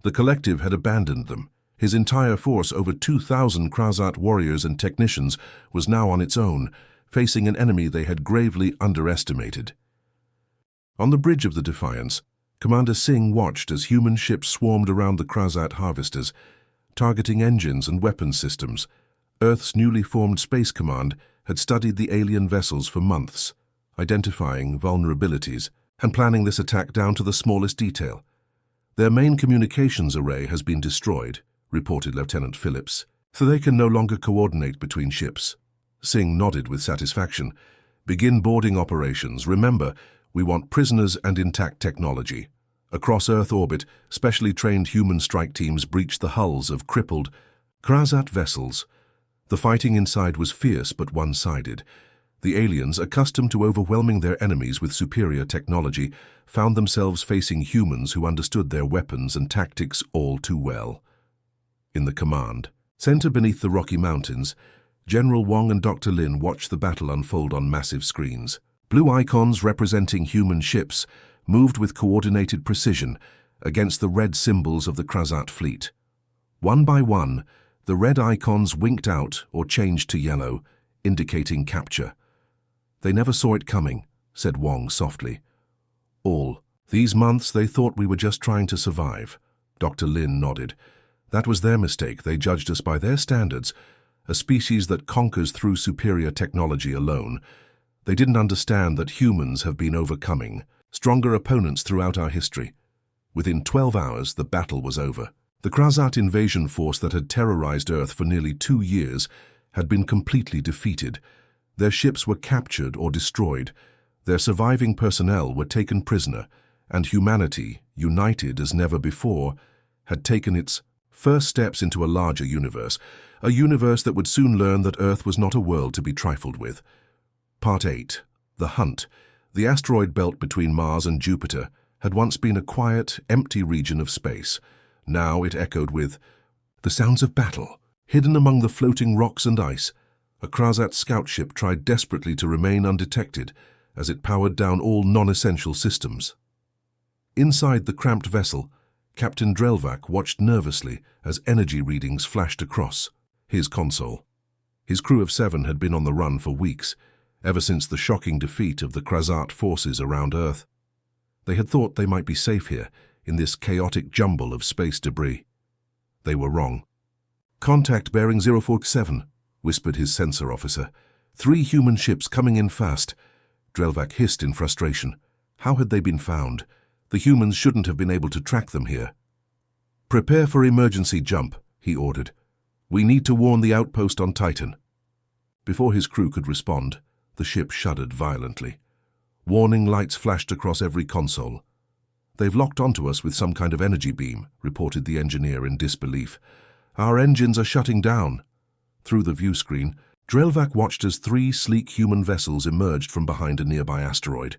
The collective had abandoned them. His entire force, over 2,000 Krasat warriors and technicians, was now on its own, facing an enemy they had gravely underestimated. On the bridge of the Defiance, Commander Singh watched as human ships swarmed around the Krasat harvesters, targeting engines and weapons systems. Earth's newly formed Space Command had studied the alien vessels for months, identifying vulnerabilities and planning this attack down to the smallest detail. "Their main communications array has been destroyed," reported Lieutenant Phillips, "so they can no longer coordinate between ships." Singh nodded with satisfaction. "Begin boarding operations. Remember, we want prisoners and intact technology." Across Earth orbit, specially trained human strike teams breached the hulls of crippled Krasat vessels. The fighting inside was fierce but one-sided. The aliens, accustomed to overwhelming their enemies with superior technology, found themselves facing humans who understood their weapons and tactics all too well. In the command center beneath the Rocky Mountains, General Wong and Dr. Lin watched the battle unfold on massive screens. Blue icons representing human ships moved with coordinated precision against the red symbols of the Krasat fleet. One by one, the red icons winked out or changed to yellow, indicating capture. "They never saw it coming," said Wong softly. "All these months they thought we were just trying to survive." Dr. Lin nodded. "That was their mistake. They judged us by their standards, a species that conquers through superior technology alone. They didn't understand that humans have been overcoming stronger opponents throughout our history. Within 12 hours, the battle was over. The Krasat invasion force that had terrorized Earth for nearly 2 years had been completely defeated. Their ships were captured or destroyed. Their surviving personnel were taken prisoner, and humanity, united as never before, had taken its first steps into a larger universe, a universe that would soon learn that Earth was not a world to be trifled with. Part 8. The Hunt. The asteroid belt between Mars and Jupiter had once been a quiet, empty region of space. Now it echoed with the sounds of battle. Hidden among the floating rocks and ice, a Krasat scout ship tried desperately to remain undetected as it powered down all non-essential systems. Inside the cramped vessel, Captain Drelvac watched nervously as energy readings flashed across his console. His crew of 7 had been on the run for weeks, ever since the shocking defeat of the Krasat forces around Earth. They had thought they might be safe here, in this chaotic jumble of space debris. They were wrong. "Contact bearing 047, whispered his sensor officer. 3 human ships coming in fast. Drelvac hissed in frustration. How had they been found? The humans shouldn't have been able to track them here. "Prepare for emergency jump," he ordered. "We need to warn the outpost on Titan." Before his crew could respond, the ship shuddered violently. Warning lights flashed across every console. "They've locked onto us with some kind of energy beam," reported the engineer in disbelief. "Our engines are shutting down." Through the view screen, Drelvac watched as 3 sleek human vessels emerged from behind a nearby asteroid.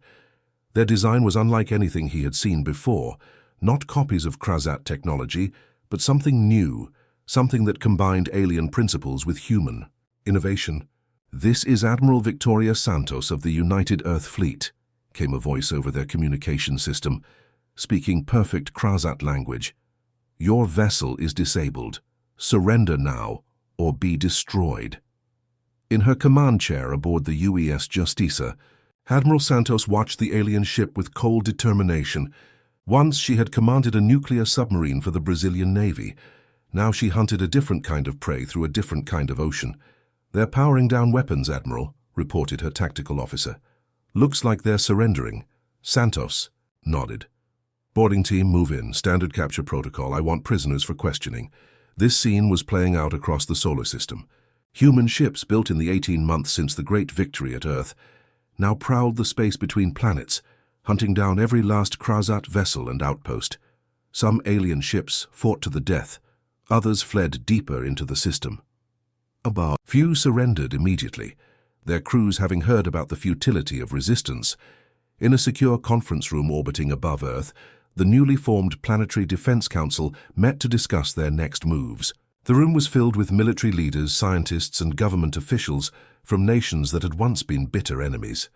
Their design was unlike anything he had seen before, not copies of Krasat technology, but something new, something that combined alien principles with human innovation. "This is Admiral Victoria Santos of the United Earth Fleet," came a voice over their communication system, speaking perfect Krasat language. "Your vessel is disabled. Surrender now, or be destroyed." In her command chair aboard the UES Justiça, Admiral Santos watched the alien ship with cold determination. Once she had commanded a nuclear submarine for the Brazilian Navy. Now she hunted a different kind of prey through a different kind of ocean. "They're powering down weapons, Admiral," reported her tactical officer. "Looks like they're surrendering." Santos nodded. "Boarding team, move in. Standard capture protocol. I want prisoners for questioning." This scene was playing out across the solar system. Human ships built in the 18 months since the great victory at Earth now prowled the space between planets, hunting down every last Krasat vessel and outpost. Some alien ships fought to the death. Others fled deeper into the system. Few surrendered immediately, their crews having heard about the futility of resistance. In a secure conference room orbiting above Earth, the newly formed Planetary Defense Council met to discuss their next moves. The room was filled with military leaders, scientists, and government officials from nations that had once been bitter enemies.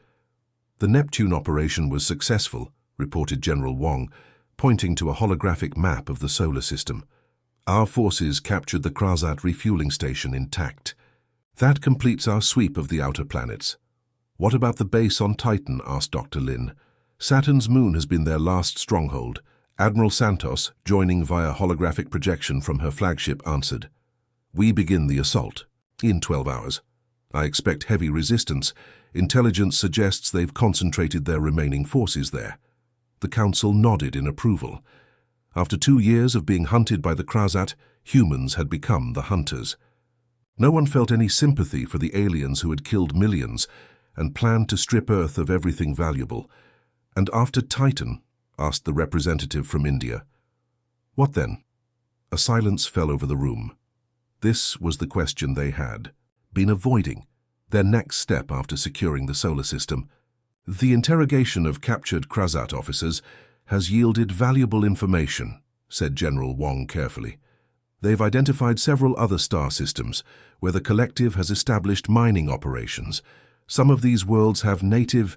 "The Neptune operation was successful," reported General Wong, pointing to a holographic map of the solar system. "Our forces captured the Krasat refueling station intact. That completes our sweep of the outer planets." "What about the base on Titan?" asked Dr. Lin. "Saturn's moon has been their last stronghold." Admiral Santos, joining via holographic projection from her flagship, answered. "We begin the assault in 12 hours. I expect heavy resistance. Intelligence suggests they've concentrated their remaining forces there." The Council nodded in approval. After 2 years of being hunted by the Krasat, humans had become the hunters. No one felt any sympathy for the aliens who had killed millions and planned to strip Earth of everything valuable. "And after Titan?" asked the representative from India. "What then?" A silence fell over the room. This was the question they had been avoiding, their next step after securing the solar system. "The interrogation of captured Krasat officers has yielded valuable information," said General Wong carefully. "They've identified several other star systems where the collective has established mining operations. Some of these worlds have native,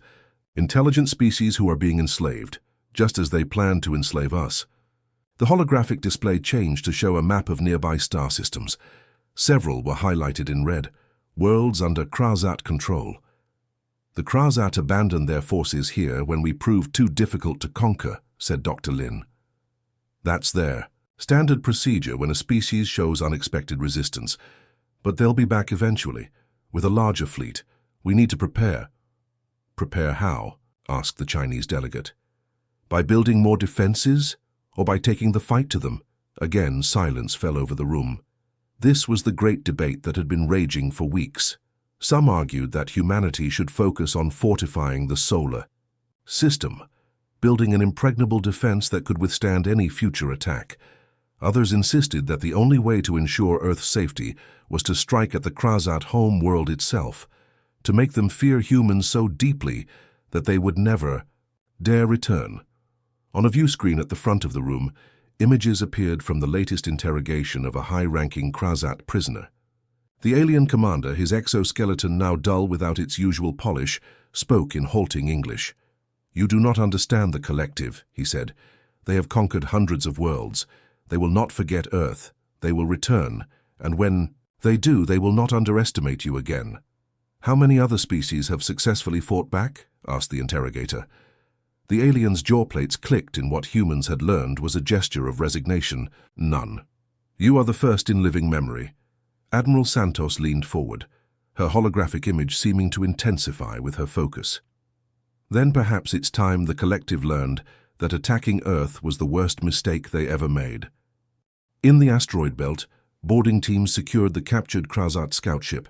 intelligent species who are being enslaved, just as they planned to enslave us." The holographic display changed to show a map of nearby star systems. Several were highlighted in red, worlds under Krasat control. "The Krasat abandoned their forces here when we proved too difficult to conquer," said Dr. Lin. "That's their standard procedure when a species shows unexpected resistance. But they'll be back eventually, with a larger fleet. We need to prepare." "Prepare how?" asked the Chinese delegate. "By building more defenses, or by taking the fight to them?" Again, silence fell over the room. This was the great debate that had been raging for weeks. Some argued that humanity should focus on fortifying the solar system, building an impregnable defense that could withstand any future attack. Others insisted that the only way to ensure Earth's safety was to strike at the Krasat home world itself, to make them fear humans so deeply that they would never dare return. On a view screen at the front of the room, images appeared from the latest interrogation of a high-ranking Krasat prisoner. The alien commander, his exoskeleton now dull without its usual polish, spoke in halting English. "You do not understand the collective," he said. "They have conquered hundreds of worlds. They will not forget Earth. They will return, and when they do, they will not underestimate you again." "How many other species have successfully fought back?" asked the interrogator. The alien's jawplates clicked in what humans had learned was a gesture of resignation. "None. You are the first in living memory." Admiral Santos leaned forward, her holographic image seeming to intensify with her focus. "Then perhaps it's time the collective learned that attacking Earth was the worst mistake they ever made." In the asteroid belt, boarding teams secured the captured Krasat scout ship.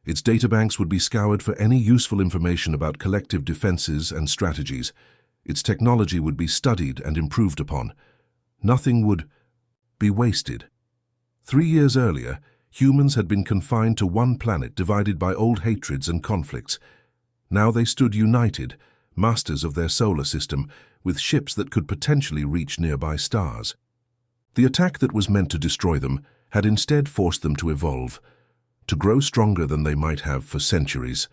Its databanks would be scoured for any useful information about collective defenses and strategies. Its technology would be studied and improved upon. Nothing would be wasted. 3 years earlier, humans had been confined to one planet divided by old hatreds and conflicts. Now they stood united, masters of their solar system, with ships that could potentially reach nearby stars. The attack that was meant to destroy them had instead forced them to evolve, to grow stronger than they might have for centuries.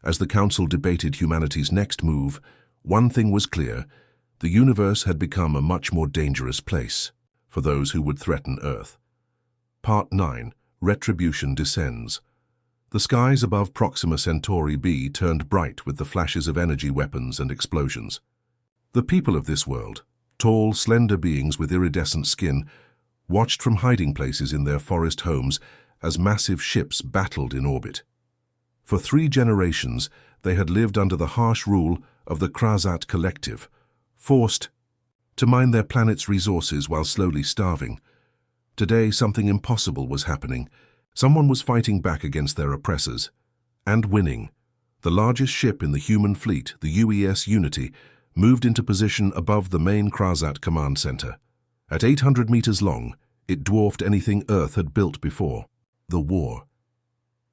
As the Council debated humanity's next move, one thing was clear: the universe had become a much more dangerous place for those who would threaten Earth. Part 9. Retribution descends. The skies above Proxima Centauri b turned bright with the flashes of energy weapons and explosions. The people of this world, tall, slender beings with iridescent skin, watched from hiding places in their forest homes as massive ships battled in orbit. For 3 generations, they had lived under the harsh rule of the Krasat collective, forced to mine their planet's resources while slowly starving. Today, something impossible was happening. Someone was fighting back against their oppressors, and winning. The largest ship in the human fleet, the UES Unity, moved into position above the main Krasat command center. At 800 meters long, it dwarfed anything Earth had built before. The war.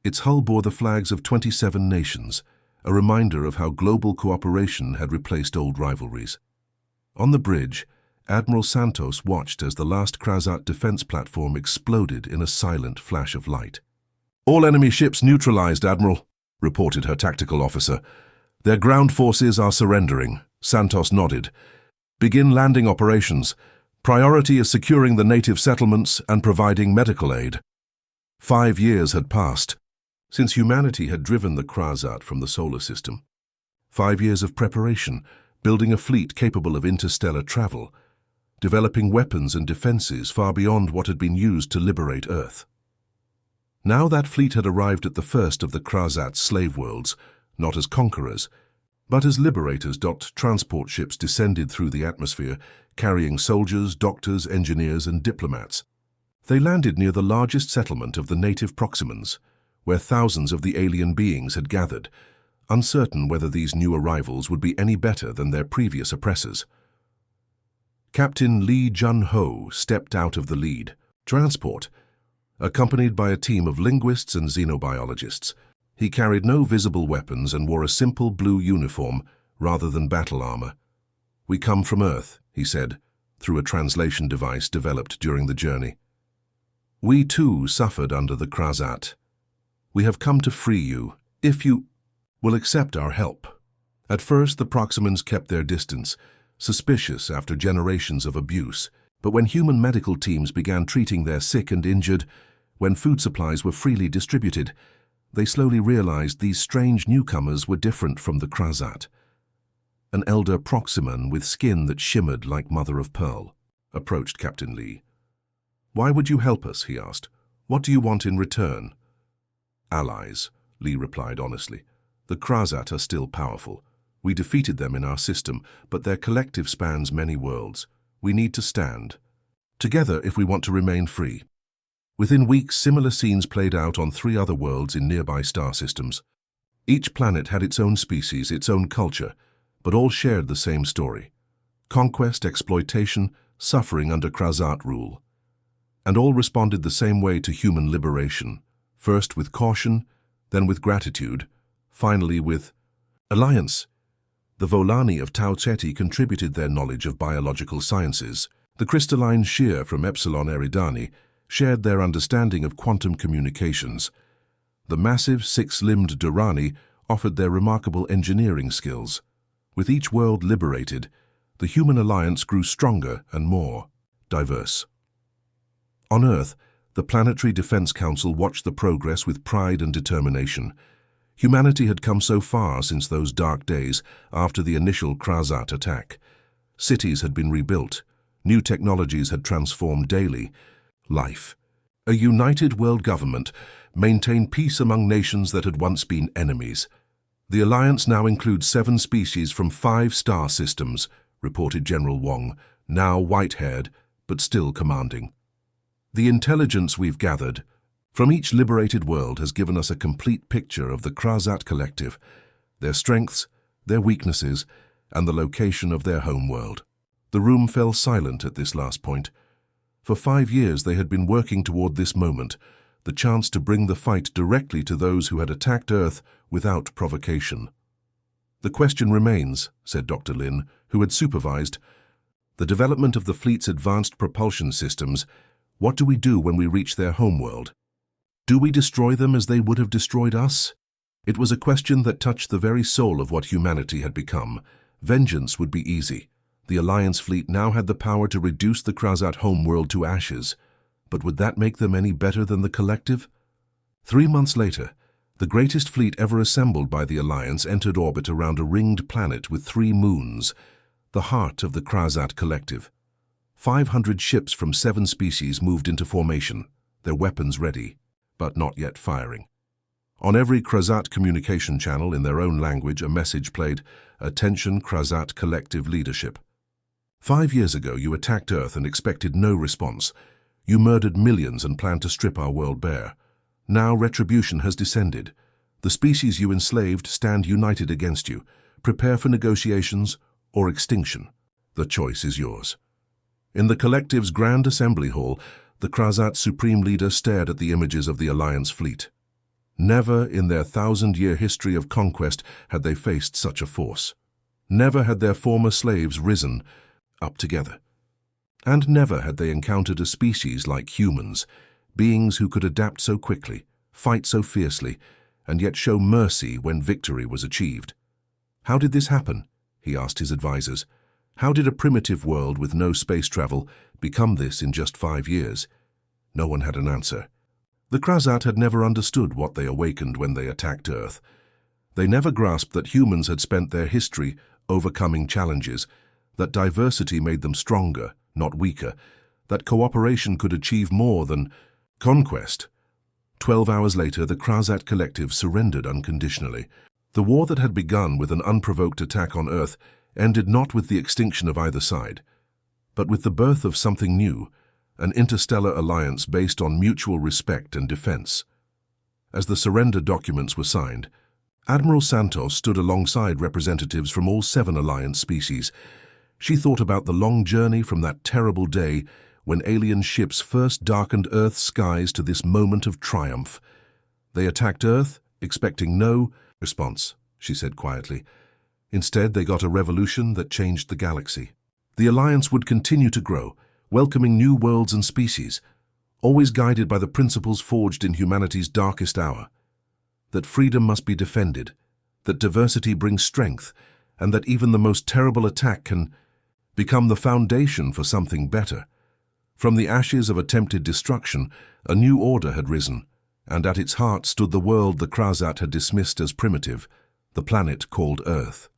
Its hull bore the flags of 27 nations, a reminder of how global cooperation had replaced old rivalries. On the bridge, Admiral Santos watched as the last Krasat defense platform exploded in a silent flash of light. "All enemy ships neutralized, Admiral," reported her tactical officer. "Their ground forces are surrendering." Santos nodded. "Begin landing operations. Priority is securing the native settlements and providing medical aid." 5 years had passed since humanity had driven the Krasat from the solar system. 5 years of preparation, building a fleet capable of interstellar travel, developing weapons and defenses far beyond what had been used to liberate Earth. Now that fleet had arrived at the first of the Krasat's slave worlds, not as conquerors, but as liberators. Transport ships descended through the atmosphere, carrying soldiers, doctors, engineers, and diplomats. They landed near the largest settlement of the native Proximans, where thousands of the alien beings had gathered, uncertain whether these new arrivals would be any better than their previous oppressors. Captain Lee Jun-ho stepped out of the lead transport, accompanied by a team of linguists and xenobiologists. He carried no visible weapons and wore a simple blue uniform rather than battle armor. "We come from Earth," he said, through a translation device developed during the journey. "We too suffered under the Krasat. We have come to free you, if you will accept our help." At first, the Proximans kept their distance, suspicious after generations of abuse. But when human medical teams began treating their sick and injured, when food supplies were freely distributed, they slowly realized these strange newcomers were different from the Krasat. An elder Proximan with skin that shimmered like mother of pearl approached Captain Lee. "Why would you help us?" he asked. "What do you want in return?" "Allies," Lee replied honestly. "The Krasat are still powerful. We defeated them in our system, but their collective spans many worlds. We need to stand Together if we want to remain free. Within weeks, similar scenes played out on 3 other worlds in nearby star systems. Each planet had its own species, its own culture, but all shared the same story. Conquest, exploitation, suffering under Krasat rule. And all responded the same way to human liberation, first with caution, then with gratitude, finally with alliance. The Volani of Tau Ceti contributed their knowledge of biological sciences. The crystalline Shear from Epsilon Eridani shared their understanding of quantum communications. The massive 6-limbed Durrani offered their remarkable engineering skills. With each world liberated, the human alliance grew stronger and more diverse. On Earth, the Planetary Defense Council watched the progress with pride and determination. Humanity had come so far since those dark days after the initial Krasat attack. Cities had been rebuilt. New technologies had transformed daily life. A united world government maintained peace among nations that had once been enemies. The alliance now includes 7 species from 5 star systems, reported General Wong, now white-haired, but still commanding. The intelligence we've gathered from each liberated world has given us a complete picture of the Krasat Collective, their strengths, their weaknesses, and the location of their home world. The room fell silent at this last point. For 5 years they had been working toward this moment, the chance to bring the fight directly to those who had attacked Earth without provocation. The question remains, said Dr. Lin, who had supervised the development of the fleet's advanced propulsion systems. What do we do when we reach their homeworld? Do we destroy them as they would have destroyed us? It was a question that touched the very soul of what humanity had become. Vengeance would be easy. The Alliance fleet now had the power to reduce the Krasat homeworld to ashes. But would that make them any better than the Collective? 3 months later, the greatest fleet ever assembled by the Alliance entered orbit around a ringed planet with 3 moons, the heart of the Krasat Collective. 500 ships from 7 species moved into formation, their weapons ready, but not yet firing. On every Krasat communication channel in their own language, a message played, "Attention Krasat Collective Leadership. 5 years ago you attacked Earth and expected no response. You murdered millions and planned to strip our world bare. Now Retribution has descended. The species you enslaved stand united against you. Prepare for negotiations or extinction. The choice is yours." In the Collective's Grand Assembly Hall, the Krasat Supreme Leader stared at the images of the Alliance fleet. Never in their 1,000-year history of conquest had they faced such a force. Never had their former slaves risen up together. And never had they encountered a species like humans, beings who could adapt so quickly, fight so fiercely, and yet show mercy when victory was achieved. How did this happen? He asked his advisors. How did a primitive world with no space travel become this in just 5 years? No one had an answer. The Krasat had never understood what they awakened when they attacked Earth. They never grasped that humans had spent their history overcoming challenges, that diversity made them stronger, not weaker, that cooperation could achieve more than conquest. 12 hours later, the Krasat Collective surrendered unconditionally. The war that had begun with an unprovoked attack on Earth ended not with the extinction of either side, but with the birth of something new, an interstellar alliance based on mutual respect and defense. As the surrender documents were signed, Admiral Santos stood alongside representatives from all 7 Alliance species. She thought about the long journey from that terrible day when alien ships first darkened Earth's skies to this moment of triumph. They attacked Earth, expecting no response, she said quietly. Instead, they got a revolution that changed the galaxy. The Alliance would continue to grow, welcoming new worlds and species, always guided by the principles forged in humanity's darkest hour. That freedom must be defended, that diversity brings strength, and that even the most terrible attack can become the foundation for something better. From the ashes of attempted destruction, a new order had risen, and at its heart stood the world the Krasat had dismissed as primitive, the planet called Earth.